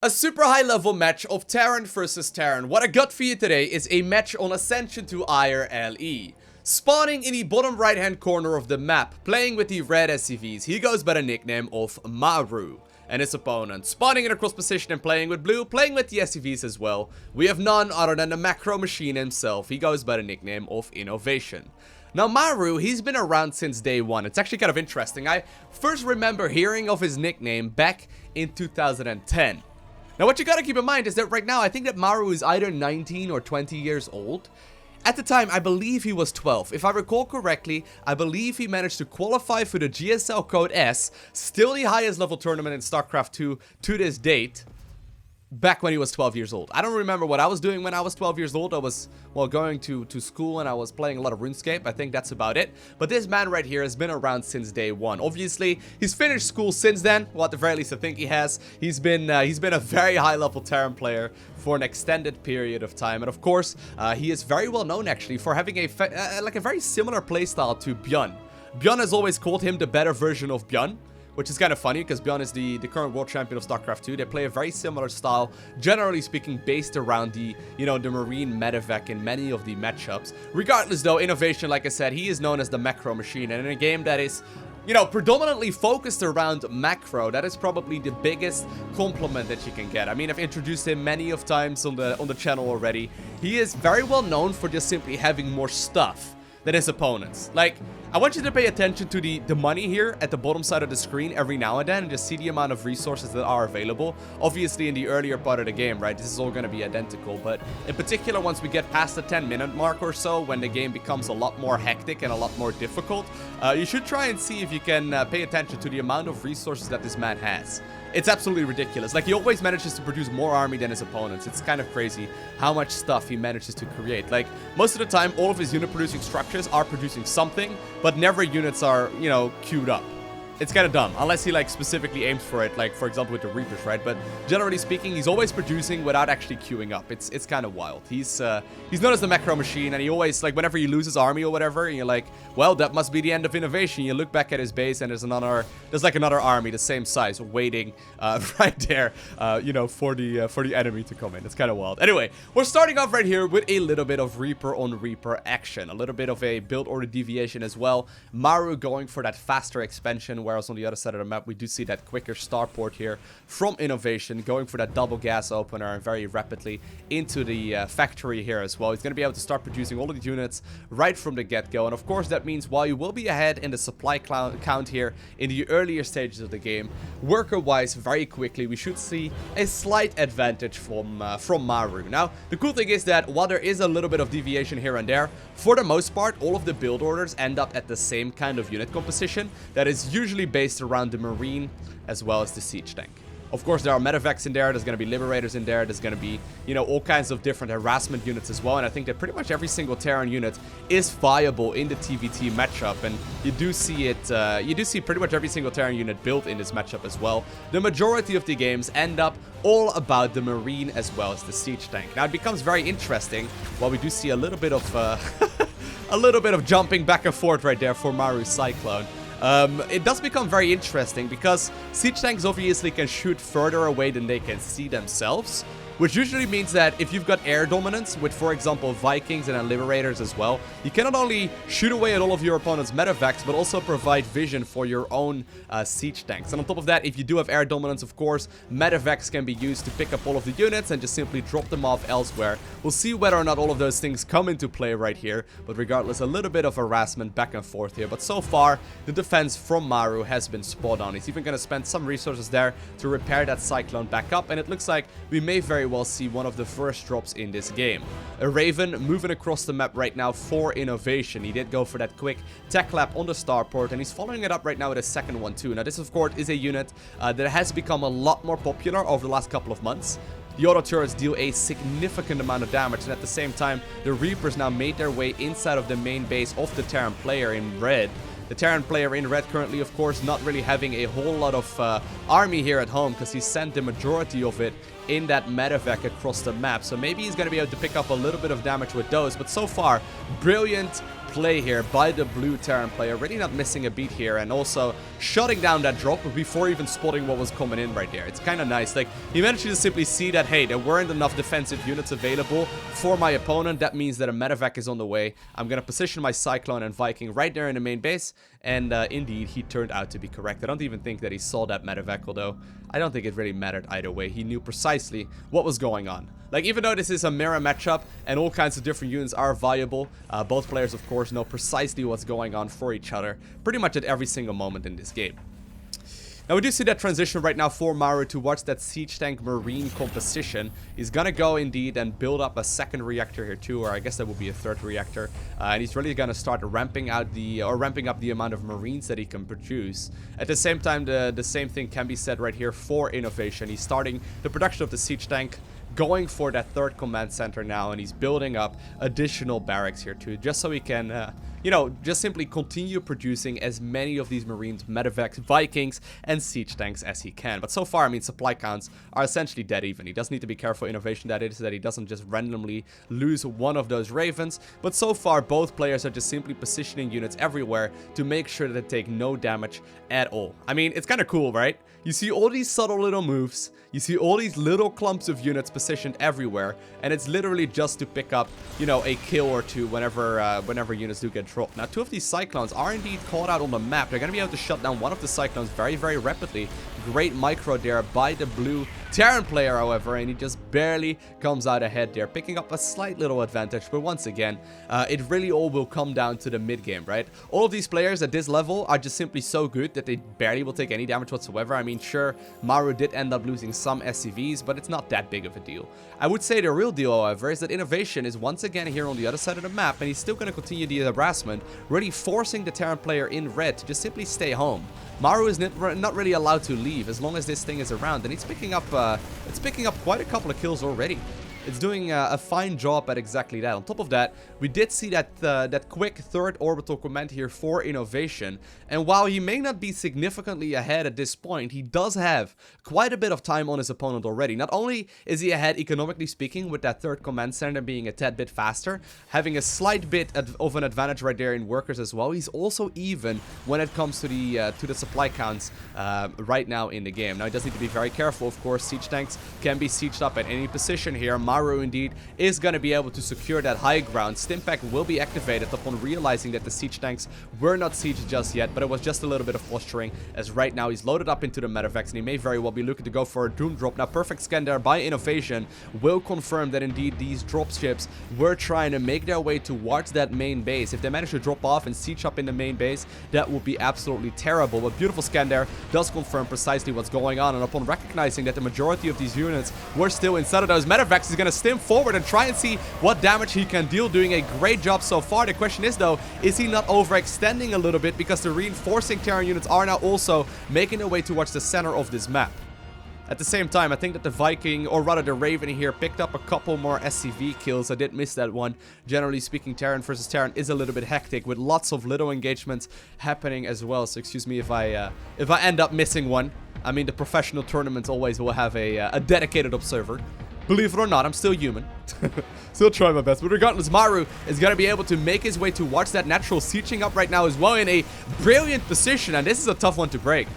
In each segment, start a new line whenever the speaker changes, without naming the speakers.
A super high level match of Terran versus Terran. What I got for you today is a match on Ascension to IRLE. Spawning in the bottom right hand corner of the map, playing with the red SCVs, he goes by the nickname of Maru. And his opponent, spawning in a cross position and playing with blue, playing with the SCVs as well. We have none other than the macro machine himself. He goes by the nickname of Innovation. Now Maru, he's been around since day one. It's actually kind of interesting. I first remember hearing of his nickname back in 2010. Now what you gotta keep in mind is that right now I think that Maru is either 19 or 20 years old. At the time, I believe he was 12. If I recall correctly, I believe he managed to qualify for the GSL Code S, still the highest level tournament in StarCraft 2 to this date, back when he was 12 years old. I don't remember what I was doing when I was 12 years old. I was, well, going to school and I was playing a lot of RuneScape. I think that's about it. But this man right here has been around since day one. Obviously, he's finished school since then. Well, at the very least, I think he has. He's been a very high-level Terran player for an extended period of time. And of course, he is very well known actually for having a very similar playstyle to Bjorn. Bjorn has always called him the better version of Bjorn, which is kind of funny because Bjorn is the current world champion of StarCraft 2. They play a very similar style, generally speaking, based around the Marine medevac in many of the matchups. Regardless though, Innovation, like I said, he is known as the macro machine. And in a game that is, predominantly focused around macro, that is probably the biggest compliment that you can get. I mean, I've introduced him many of times on the channel already. He is very well known for just simply having more stuff than his opponents. Like, I want you to pay attention to the money here at the bottom side of the screen every now and then and just see the amount of resources that are available. Obviously, in the earlier part of the game, right, this is all going to be identical, but in particular, once we get past the 10-minute mark or so, when the game becomes a lot more hectic and a lot more difficult, you should try and see if you can pay attention to the amount of resources that this man has. It's absolutely ridiculous. Like, he always manages to produce more army than his opponents. It's kind of crazy how much stuff he manages to create. Like, most of the time, all of his unit producing structures are producing something, but never units are, queued up. It's kind of dumb, unless he, like, specifically aims for it, like, for example, with the Reapers, right? But generally speaking, he's always producing without actually queuing up. It's kind of wild. He's known as the macro machine, and he always, like, whenever you lose his army or whatever, and you're like, well, that must be the end of Innovation. You look back at his base, and there's like another army the same size waiting right there, for the enemy to come in. It's kind of wild. Anyway, we're starting off right here with a little bit of Reaper on Reaper action, a little bit of a build order deviation as well. Maru going for that faster expansion, whereas on the other side of the map, we do see that quicker starport here from Innovation, going for that double gas opener and very rapidly into the factory here as well. He's going to be able to start producing all of the units right from the get-go. And of course, that means while you will be ahead in the supply count here in the earlier stages of the game, worker-wise, very quickly, we should see a slight advantage from Maru. Now, the cool thing is that while there is a little bit of deviation here and there, for the most part, all of the build orders end up at the same kind of unit composition that is usually based around the Marine as well as the Siege Tank. Of course, there are medevacs in there, there's going to be Liberators in there, there's going to be, all kinds of different harassment units as well, and I think that pretty much every single Terran unit is viable in the TVT matchup, and you do see pretty much every single Terran unit built in this matchup as well. The majority of the games end up all about the Marine as well as the Siege Tank. Now, it becomes very interesting while we do see a little bit of, a little bit of jumping back and forth right there for Maru's Cyclone. It does become very interesting because siege tanks obviously can shoot further away than they can see themselves, which usually means that if you've got air dominance with, for example, Vikings and then Liberators as well, you can not only shoot away at all of your opponent's medevacs, but also provide vision for your own siege tanks. And on top of that, if you do have air dominance, of course, medevacs can be used to pick up all of the units and just simply drop them off elsewhere. We'll see whether or not all of those things come into play right here, but regardless, a little bit of harassment back and forth here. But so far, the defense from Maru has been spot on. He's even going to spend some resources there to repair that Cyclone back up, and it looks like we may very well see one of the first drops in this game. A Raven moving across the map right now for Innovation. He did go for that quick tech lap on the starport, and he's following it up right now with a second one too. Now, this of course is a unit that has become a lot more popular over the last couple of months. The auto turrets deal a significant amount of damage, and at the same time, the Reapers now made their way inside of the main base of the Terran player in red. The Terran player in red currently, of course, not really having a whole lot of army here at home because he sent the majority of it in that medevac across the map. So maybe he's going to be able to pick up a little bit of damage with those. But so far, brilliant play here by the blue Terran player. Really not missing a beat here, and also shutting down that drop before even spotting what was coming in right there. It's kind of nice. Like, he managed to simply see that, hey, there weren't enough defensive units available for my opponent. That means that a medevac is on the way. I'm going to position my Cyclone and Viking right there in the main base, and indeed, he turned out to be correct. I don't even think that he saw that medevac, although I don't think it really mattered either way. He knew precisely what was going on. Like, even though this is a mirror matchup and all kinds of different units are viable, both players, of course, know precisely what's going on for each other pretty much at every single moment in this game. Now, we do see that transition right now for Maru towards that Siege Tank Marine composition. He's gonna go indeed and build up a second reactor here too, or I guess that would be a third reactor. And he's really gonna start ramping up the amount of Marines that he can produce. At the same time, the same thing can be said right here for Innovation. He's starting the production of the Siege Tank, going for that third command center now, and he's building up additional barracks here too, just so he can, you know, just simply continue producing as many of these Marines, medevacs, Vikings, and siege tanks as he can. But so far, I mean, supply counts are essentially dead even. He does need to be careful, Innovation, that is, that he doesn't just randomly lose one of those Ravens. But so far, both players are just simply positioning units everywhere to make sure that they take no damage at all. I mean, it's kind of cool, right? You see all these subtle little moves, you see all these little clumps of units positioned everywhere, and it's literally just to pick up, you know, a kill or two whenever units do get dropped. Now, two of these Cyclones are indeed called out on the map. They're going to be able to shut down one of the Cyclones very, very rapidly. Great micro there by the blue Terran player, however, and he just barely comes out ahead there, picking up a slight little advantage. But once again, it really all will come down to the mid game, right? All of these players at this level are just simply so good that they barely will take any damage whatsoever. I mean, sure, Maru did end up losing some SCVs, but it's not that big of a deal. I would say the real deal, however, is that Innovation is once again here on the other side of the map, and he's still going to continue the harassment, really forcing the Terran player in red to just simply stay home. Maru is not really allowed to leave as long as this thing is around, and it's picking up quite a couple of kills already. It's doing a fine job at exactly that. On top of that, we did see that quick third orbital command here for Innovation. And while he may not be significantly ahead at this point, he does have quite a bit of time on his opponent already. Not only is he ahead economically speaking with that third command center being a tad bit faster, having a slight bit of an advantage right there in workers as well, he's also even when it comes to the supply counts right now in the game. Now, he does need to be very careful, of course. Siege tanks can be sieged up at any position here. Maru indeed is going to be able to secure that high ground. Stimpack will be activated upon realizing that the siege tanks were not sieged just yet, but it was just a little bit of posturing, as right now he's loaded up into the medevacs and he may very well be looking to go for a doom drop. Now, perfect scan there by Innovation will confirm that indeed these drop ships were trying to make their way towards that main base. If they manage to drop off and siege up in the main base, that would be absolutely terrible. But beautiful scan there does confirm precisely what's going on, and upon recognizing that the majority of these units were still inside of those medevacs, he's going to stim forward and try and see what damage he can deal, doing a great job so far. The question is, though, is he not overextending a little bit, because the reinforcing Terran units are now also making their way towards the center of this map. At the same time, I think that the Viking, or rather the Raven here, picked up a couple more SCV kills. I did miss that one. Generally speaking, Terran versus Terran is a little bit hectic, with lots of little engagements happening as well. So excuse me if I end up missing one. I mean, the professional tournaments always will have a dedicated observer. Believe it or not, I'm still human. Still trying my best. But regardless, Maru is going to be able to make his way towards that natural sieging up right now as well in a brilliant position. And this is a tough one to break.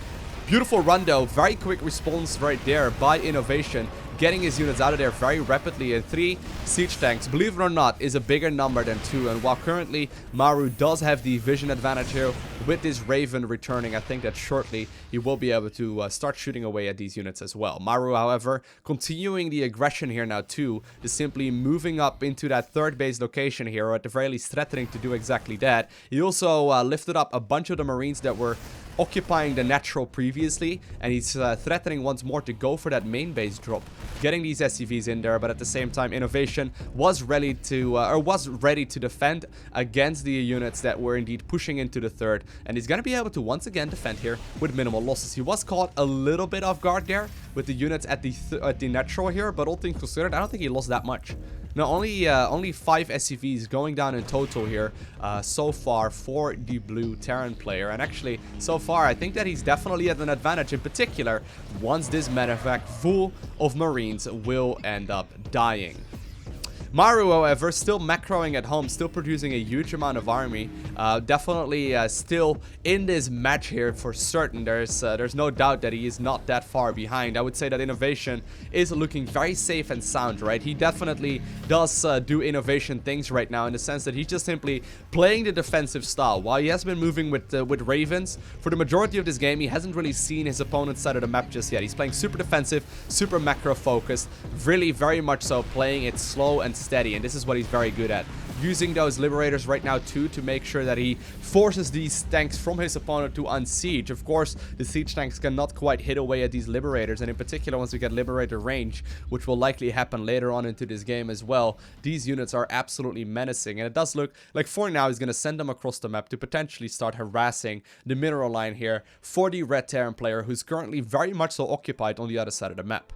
Beautiful run though. Very quick response right there by Innovation, getting his units out of there very rapidly. And 3 siege tanks, believe it or not, is a bigger number than 2. And while currently Maru does have the vision advantage here with this Raven returning, I think that shortly he will be able to start shooting away at these units as well. Maru, however, continuing the aggression here now too, is simply moving up into that third base location here, or at the very least threatening to do exactly that. He also lifted up a bunch of the Marines that were occupying the natural previously, and he's threatening once more to go for that main base drop, getting these SCVs in there. But at the same time, Innovation was ready to defend against the units that were indeed pushing into the third, and he's gonna be able to once again defend here with minimal losses. He was caught a little bit off guard there with the units at the natural here, but all things considered, I don't think he lost that much. Now, only 5 SCVs going down in total here so far for the blue Terran player. And actually, so far, I think that he's definitely at an advantage. In particular, once this medevac full of Marines will end up dying. Maru, however, still macroing at home, still producing a huge amount of army. Definitely still in this match here for certain. There's no doubt that he is not that far behind. I would say that Innovation is looking very safe and sound, right? He definitely does do Innovation things right now, in the sense that he's just simply playing the defensive style. While he has been moving with Ravens, for the majority of this game, he hasn't really seen his opponent's side of the map just yet. He's playing super defensive, super macro focused, really very much so playing it slow and steady, and this is what he's very good at. Using those liberators right now too to make sure that he forces these tanks from his opponent to unsiege. Of course, the siege tanks cannot quite hit away at these liberators, and in particular once we get liberator range, which will likely happen later on into this game as well, these units are absolutely menacing. And it does look like for now he's going to send them across the map to potentially start harassing the mineral line here for the red Terran player, who's currently very much so occupied on the other side of the map.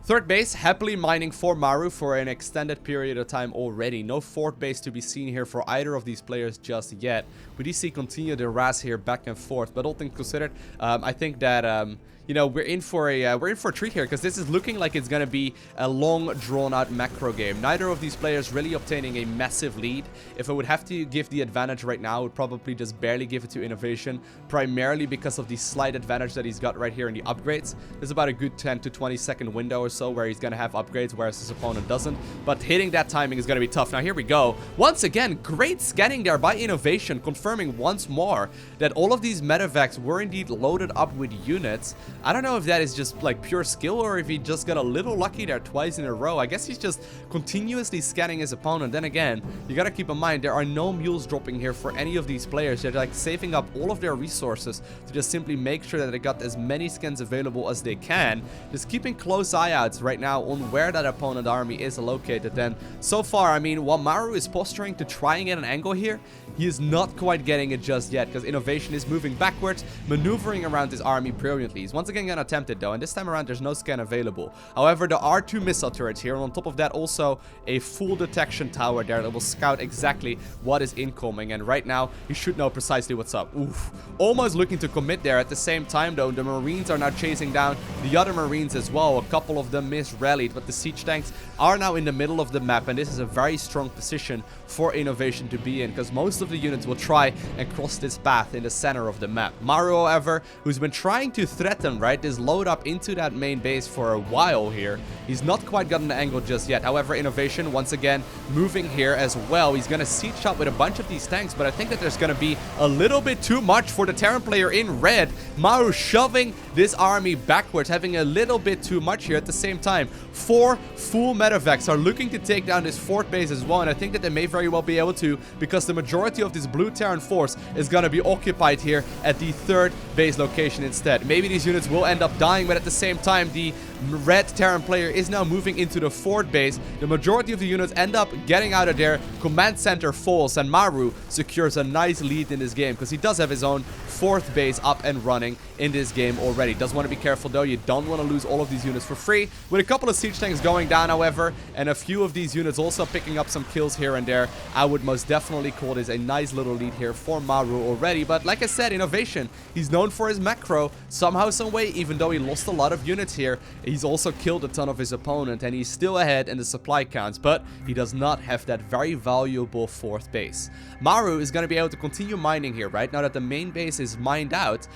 Third base, happily mining for Maru for an extended period of time already. No fourth base to be seen here for either of these players just yet. We do see continued harass here back and forth, but all things considered, I think that you know, we're in for a treat here, because this is looking like it's gonna be a long, drawn-out macro game. Neither of these players really obtaining a massive lead. If I would have to give the advantage right now, I would probably just barely give it to Innovation, primarily because of the slight advantage that he's got right here in the upgrades. There's about a good 10 to 20 second window or so where he's gonna have upgrades, whereas his opponent doesn't. But hitting that timing is gonna be tough. Now here we go. Once again, great scanning there by Innovation, confirming once more that all of these medevacs were indeed loaded up with units. I don't know if that is just like pure skill, or if he just got a little lucky there twice in a row. I guess he's just continuously scanning his opponent. Then again, you gotta keep in mind there are no mules dropping here for any of these players. They're like saving up all of their resources to just simply make sure that they got as many scans available as they can. Just keeping close eye outs right now on where that opponent army is located. And so far, I mean, while Maru is posturing to try and get an angle here, he is not quite getting it just yet, because Innovation is moving backwards, maneuvering around his army brilliantly. He's once again gonna attempt it though, and this time around there's no scan available. However, there are 2 missile turrets here, and on top of that also a full detection tower there that will scout exactly what is incoming, and right now he should know precisely what's up. Oof. Almost looking to commit there. At the same time though, the Marines are now chasing down the other Marines as well. A couple of them mis-rallied, but the siege tanks are now in the middle of the map, and this is a very strong position for Innovation to be in, because most of the units will try and cross this path in the center of the map. Maru, however, who's been trying to threaten, right, this load up into that main base for a while here, he's not quite gotten the angle just yet. However, Innovation once again moving here as well. He's gonna siege up with a bunch of these tanks, but I think that there's gonna be a little bit too much for the Terran player in red. Maru shoving this army backwards, having a little bit too much here. At the same time, 4 full medevacs are looking to take down this fourth base as well, and I think that they may very well be able to, because the majority of this blue Terran force is going to be occupied here at the 3rd base location instead. Maybe these units will end up dying, but at the same time, the red Terran player is now moving into the 4th base. The majority of the units end up getting out of there. Command center falls, and Maru secures a nice lead in this game, because he does have his own 4th base up and running in this game already. Does want to be careful though. You don't want to lose all of these units for free. With a couple of siege tanks going down, however, and a few of these units also picking up some kills here and there, I would most definitely call this a nice little lead here for Maru already. But like I said, Innovation, he's known for his macro. Somehow, some way, even though he lost a lot of units here, he's also killed a ton of his opponent, and he's still ahead in the supply counts, but he does not have that very valuable 4th base. Maru is going to be able to continue mining here, right? Now that the main base is mined out,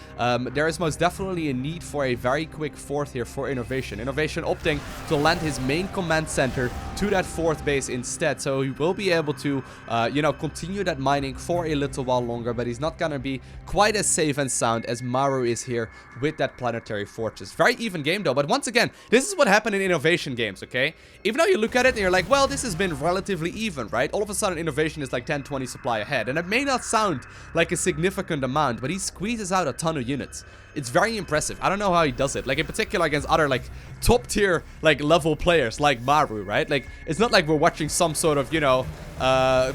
there is most definitely a need for a very quick 4th here for Innovation. Innovation opting to land his main command center to that 4th base instead, so he will be able to, you know, continue that mining for a little while longer, but he's not going to be quite as safe and sound as Maru is here with that planetary fortress. Very even game though, but once again, this is what happened in Innovation games, okay? Even though you look at it and you're like, well, this has been relatively even, right? All of a sudden, Innovation is like 10-20 supply ahead, and it may not sound like a significant amount, but he squeezes out a ton of units. It's very impressive. I don't know how he does it. Like, in particular against other, like, top-tier, like, level players like Maru, right? Like, it's not like we're watching some sort of, you know,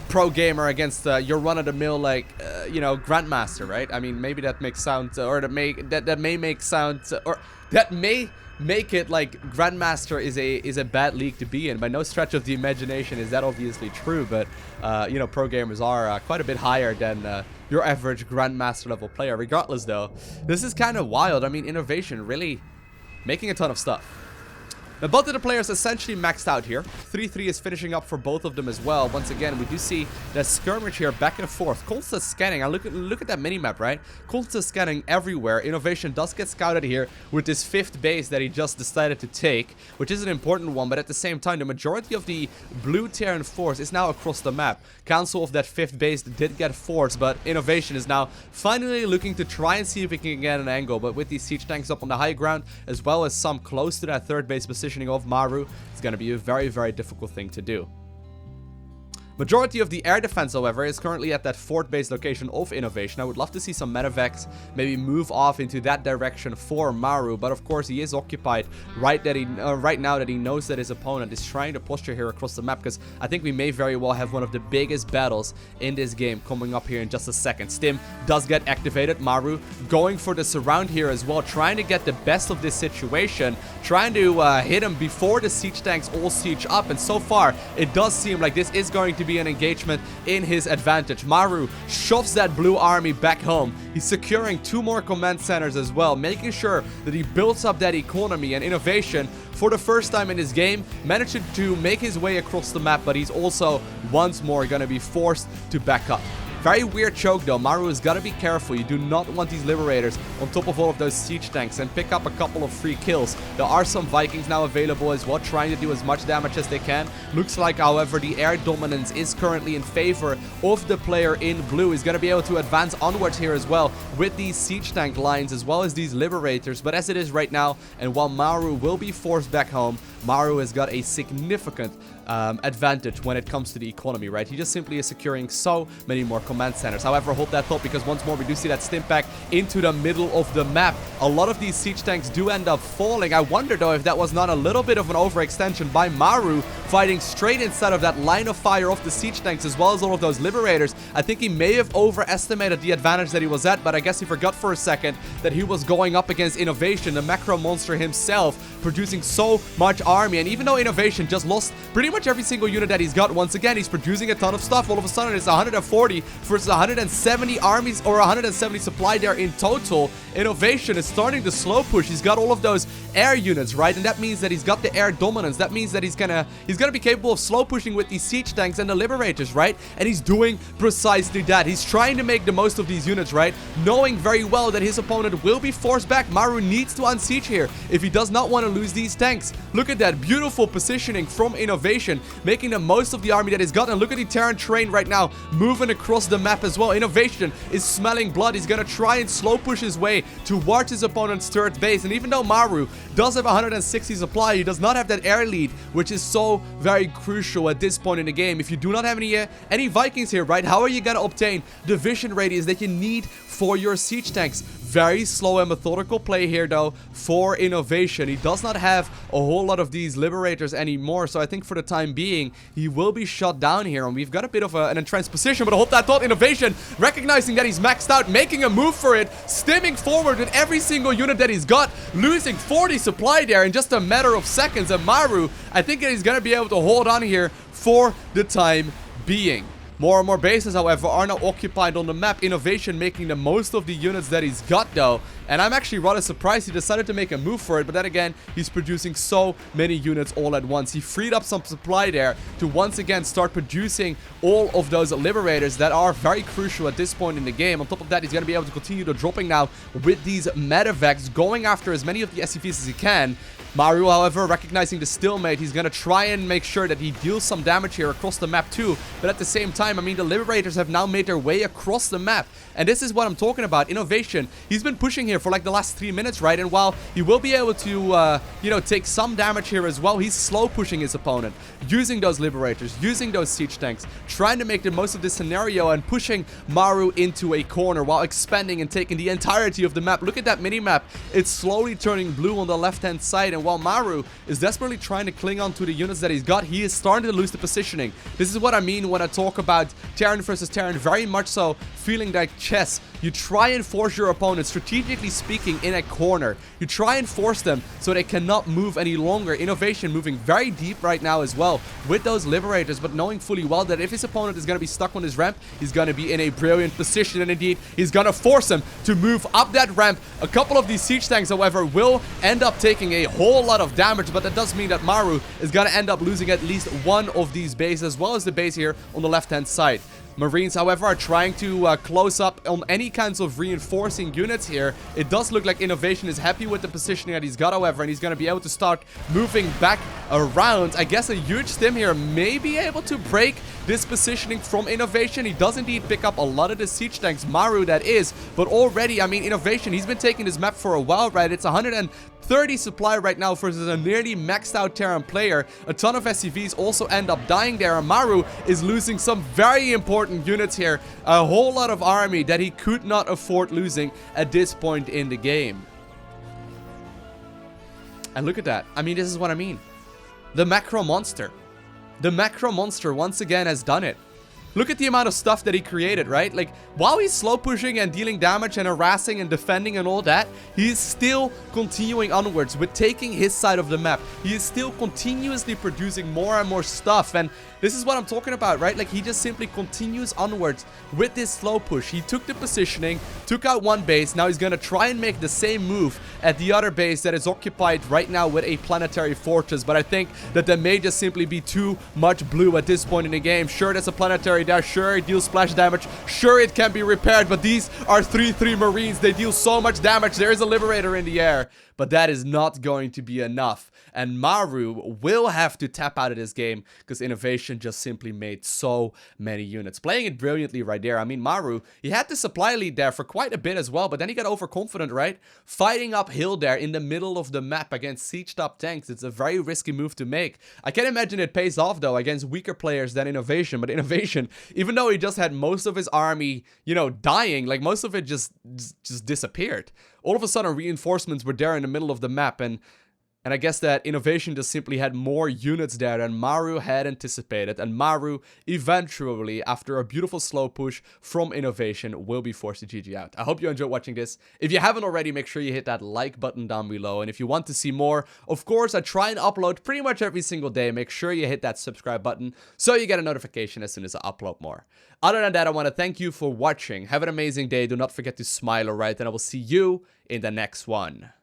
pro gamer against your run-of-the-mill, like, you know, grandmaster, right? I mean, maybe that makes sound, or that may make sound, or that may make it like Grandmaster is a bad league to be in. By no stretch of the imagination is that obviously true, but you know, pro gamers are quite a bit higher than your average Grandmaster level player. Regardless though, this is kind of wild. I mean, Innovation really making a ton of stuff. Now, both of the players essentially maxed out here. 3-3 is finishing up for both of them as well. Once again, we do see that skirmish here back and forth. Constant scanning. Look at that minimap, right? Constant scanning everywhere. Innovation does get scouted here with this 5th base that he just decided to take, which is an important one, but at the same time, the majority of the blue Terran force is now across the map. Cancel of that 5th base did get forced, but Innovation is now finally looking to try and see if he can get an angle, but with these siege tanks up on the high ground, as well as some close to that 3rd base positioning of Maru, it's going to be a very, very difficult thing to do. Majority of the air defense, however, is currently at that 4th base location of Innovation. I would love to see some medevacs maybe move off into that direction for Maru, but of course he is occupied right now that he knows that his opponent is trying to posture here across the map, because I think we may very well have one of the biggest battles in this game coming up here in just a second. Stim does get activated. Maru going for the surround here as well, trying to get the best of this situation, trying to hit him before the siege tanks all siege up, and so far it does seem like this is going to be an engagement in his advantage. Maru shoves that blue army back home. He's securing 2 more command centers as well, making sure that he builds up that economy, and Innovation for the first time in his game managed to make his way across the map, but he's also once more going to be forced to back up. Very weird choke though. Maru has got to be careful. You do not want these Liberators on top of all of those siege tanks, and pick up a couple of free kills. There are some Vikings now available as well, trying to do as much damage as they can. Looks like, however, the air dominance is currently in favor of the player in blue. He's going to be able to advance onwards here as well with these siege tank lines as well as these Liberators. But as it is right now, and while Maru will be forced back home, Maru has got a significant advantage when it comes to the economy, right? He just simply is securing so many more command centers. However, hold that thought, because once more we do see that stim pack into the middle of the map. A lot of these siege tanks do end up falling. I wonder though if that was not a little bit of an overextension by Maru, fighting straight inside of that line of fire of the siege tanks as well as all of those Liberators. I think he may have overestimated the advantage that he was at, but I guess he forgot for a second that he was going up against Innovation, the macro monster himself, producing so much army. And even though Innovation just lost pretty much every single unit that he's got, once again he's producing a ton of stuff. All of a sudden it's 140 versus 170 armies, or 170 supply there in total. Innovation is starting to slow push. He's got all of those air units, right? And that means that he's got the air dominance. That means that he's gonna be capable of slow pushing with these siege tanks and the Liberators, right? And he's doing precisely that. He's trying to make the most of these units, right? Knowing very well that his opponent will be forced back. Maru needs to unsiege here if he does not want to lose these tanks. Look at that beautiful positioning from Innovation, making the most of the army that he's got. And look at the Terran train right now moving across the map as well. Innovation is smelling blood. He's gonna try and slow push his way towards his opponent's 3rd base. And even though Maru does have 160 supply, he does not have that air lead, which is so very crucial at this point in the game. If you do not have any Vikings here, right, how are you gonna obtain the vision radius that you need for your siege tanks? Very slow and methodical play here though for Innovation. He does not have a whole lot of these Liberators anymore, so I think for the time being he will be shut down here, and we've got a bit of an entrenched position. But I hope that thought, Innovation recognizing that he's maxed out, making a move for it, stimming forward with every single unit that he's got, losing 40 supply there in just a matter of seconds. And Maru, I think that he's gonna be able to hold on here for the time being. More and more bases, however, are now occupied on the map. Innovation making the most of the units that he's got, though. And I'm actually rather surprised he decided to make a move for it. But then again, he's producing so many units all at once. He freed up some supply there to once again start producing all of those Liberators that are very crucial at this point in the game. On top of that, he's going to be able to continue the dropping now with these medevacs, going after as many of the SCVs as he can. Maru, however, recognizing the stalemate, he's going to try and make sure that he deals some damage here across the map too. But at the same time, I mean, the Liberators have now made their way across the map. And this is what I'm talking about. Innovation, he's been pushing here for like the last 3 minutes, right? And while he will be able to, take some damage here as well, he's slow pushing his opponent, using those Liberators, using those siege tanks, trying to make the most of this scenario and pushing Maru into a corner while expanding and taking the entirety of the map. Look at that mini-map. It's slowly turning blue on the left-hand side, and while Maru is desperately trying to cling on to the units that he's got, he is starting to lose the positioning. This is what I mean when I talk about Terran versus Terran, very much so feeling like chess you try and force your opponent, strategically speaking, in a corner. You try and force them so they cannot move any longer. Innovation moving very deep right now as well with those Liberators, but knowing fully well that if his opponent is going to be stuck on his ramp, he's going to be in a brilliant position, and indeed, he's going to force him to move up that ramp. A couple of these siege tanks, however, will end up taking a whole lot of damage, but that does mean that Maru is going to end up losing at least one of these bases, as well as the base here on the left-hand side. Marines, however, are trying to close up on any kinds of reinforcing units here. It does look like Innovation is happy with the positioning that he's got, however, and he's going to be able to start moving back around. I guess a huge stim here may be able to break this positioning from Innovation. He does indeed pick up a lot of the siege tanks, Maru that is, but already, I mean, Innovation, he's been taking this map for a while, right? It's 130 supply right now versus a nearly maxed out Terran player. A ton of SCVs also end up dying there, and Maru is losing some very important units here. A whole lot of army that he could not afford losing at this point in the game. And look at that. I mean, this is what I mean. The macro monster. The macro monster once again has done it. Look at the amount of stuff that he created, right? Like, while he's slow pushing and dealing damage and harassing and defending and all that, he's still continuing onwards with taking his side of the map. He is still continuously producing more and more stuff, and this is what I'm talking about, right? Like, he just simply continues onwards with this slow push. He took the positioning, took out one base. Now he's gonna try and make the same move at the other base that is occupied right now with a planetary fortress, but I think that there may just simply be too much blue at this point in the game. Sure, there's a planetary there. Sure, it deals splash damage. Sure, it can be repaired, but these are 3-3 Marines. They deal so much damage. There is a Liberator in the air, but that is not going to be enough. And Maru will have to tap out of this game because Innovation just simply made so many units. Playing it brilliantly right there. I mean, Maru, he had the supply lead there for quite a bit as well, but then he got overconfident, right? Fighting uphill there in the middle of the map against sieged up tanks. It's a very risky move to make. I can imagine it pays off, though, against weaker players than Innovation. But Innovation, even though he just had most of his army, you know, dying, like most of it just disappeared. All of a sudden, reinforcements were there in the middle of the map, and I guess that Innovation just simply had more units there than Maru had anticipated. And Maru, eventually, after a beautiful slow push from Innovation, will be forced to GG out. I hope you enjoyed watching this. If you haven't already, make sure you hit that like button down below. And if you want to see more, of course, I try and upload pretty much every single day. Make sure you hit that subscribe button so you get a notification as soon as I upload more. Other than that, I want to thank you for watching. Have an amazing day. Do not forget to smile, alright? And I will see you in the next one.